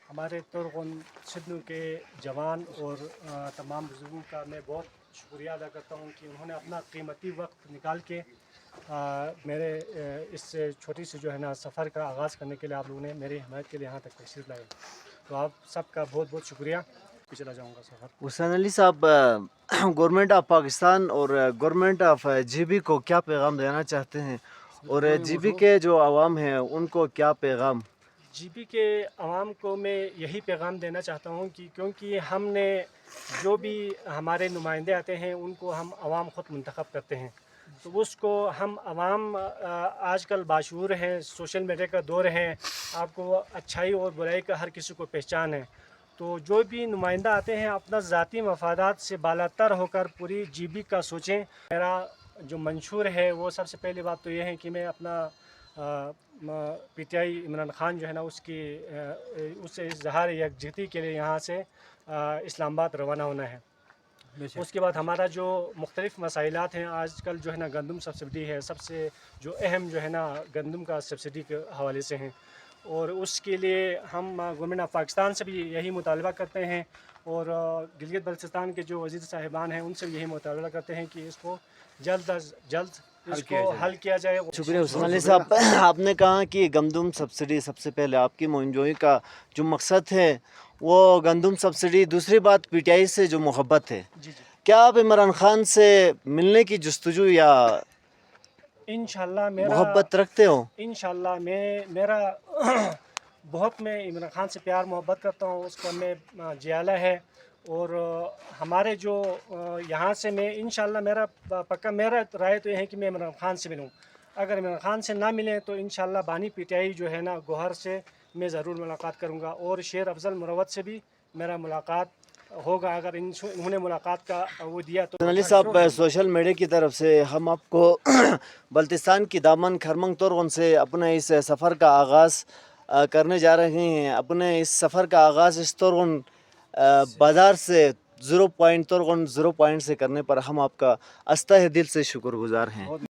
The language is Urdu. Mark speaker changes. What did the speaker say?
Speaker 1: ہمارے ترغن سدھو کے جوان اور تمام بزرگوں کا میں بہت شکریہ ادا کرتا ہوں کہ انہوں نے اپنا قیمتی وقت نکال کے میرے اس چھوٹی سی جو ہے نا سفر کا آغاز کرنے کے لیے آپ لوگوں نے میری حمایت کے لیے یہاں تک تشریف لائے. تو آپ سب کا بہت بہت شکریہ. چلا جاؤں گا سفر.
Speaker 2: حسین علی صاحب، گورنمنٹ آف پاکستان اور گورنمنٹ آف جی بی کو کیا پیغام دینا چاہتے ہیں، اور جی بی کے جو عوام ہیں ان کو کیا پیغام؟
Speaker 1: جی بی کے عوام کو میں یہی پیغام دینا چاہتا ہوں کہ کیونکہ ہم نے جو بھی ہمارے نمائندے آتے ہیں ان کو ہم عوام خود منتخب کرتے ہیں، تو اس کو ہم عوام آج کل باشعور ہیں، سوشل میڈیا کا دور ہے، آپ کو اچھائی اور برائی کا ہر کسی کو پہچان ہے. تو جو بھی نمائندہ آتے ہیں اپنا ذاتی مفادات سے بالاتر ہو کر پوری جی بی کا سوچیں. میرا جو منشور ہے وہ سب سے پہلی بات تو یہ ہے کہ میں اپنا P T I Imran Khan جو ہے نا اس اظہار یکجہتی کے لیے یہاں سے اسلام آباد روانہ ہونا ہے. اس کے بعد ہمارا جو مختلف مسائلات ہیں، آج کل جو ہے نا گندم سبسڈی ہے، سب سے جو اہم جو ہے نا گندم کا سبسڈی کے حوالے سے ہیں، اور اس کے لیے ہم گورنمنٹ آف پاکستان سے بھی یہی مطالبہ کرتے ہیں، اور گلگت بلتستان کے جو وزیر صاحبان ہیں ان سے بھی یہی مطالبہ کرتے ہیں کہ اس کو جلد از جلد اس کو حل کیا جائے.
Speaker 2: شکریہ حسین علی صاحب. آپ نے کہا کہ گندم سبسڈی سب سے پہلے آپ کی مہم جوئی کا جو مقصد ہے وہ گندم سبسڈی، دوسری بات پی ٹی آئی سے جو محبت ہے،
Speaker 1: جی
Speaker 2: کیا آپ عمران خان سے ملنے کی جستجو یا
Speaker 1: انشاءاللہ
Speaker 2: محبت رکھتے ہو؟
Speaker 1: انشاءاللہ میرا بہت میں عمران خان سے پیار محبت کرتا ہوں. اس کا میں جیالہ ہے، اور ہمارے جو یہاں سے میں انشاءاللہ میرا رائے تو یہ ہے کہ میں عمران خان سے ملوں. اگر عمران خان سے نہ ملیں تو انشاءاللہ بانی پی ٹی آئی جو ہے نا گوہر سے میں ضرور ملاقات کروں گا، اور شیر افضل مروت سے بھی میرا ملاقات ہوگا اگر انہوں نے ملاقات کا وہ دیا تو.
Speaker 2: حسین علی صاحب، سوشل میڈیا کی طرف سے ہم آپ کو بلتستان کی دامن خرمنگ ترغن سے اپنے اس سفر کا آغاز کرنے جا رہے ہیں. اپنے اس سفر کا آغاز اس ترغن بازار سے 0 پوائنٹ ترغن 0 پوائنٹ سے کرنے پر ہم آپ کا استہ دل سے شکر گزار ہیں.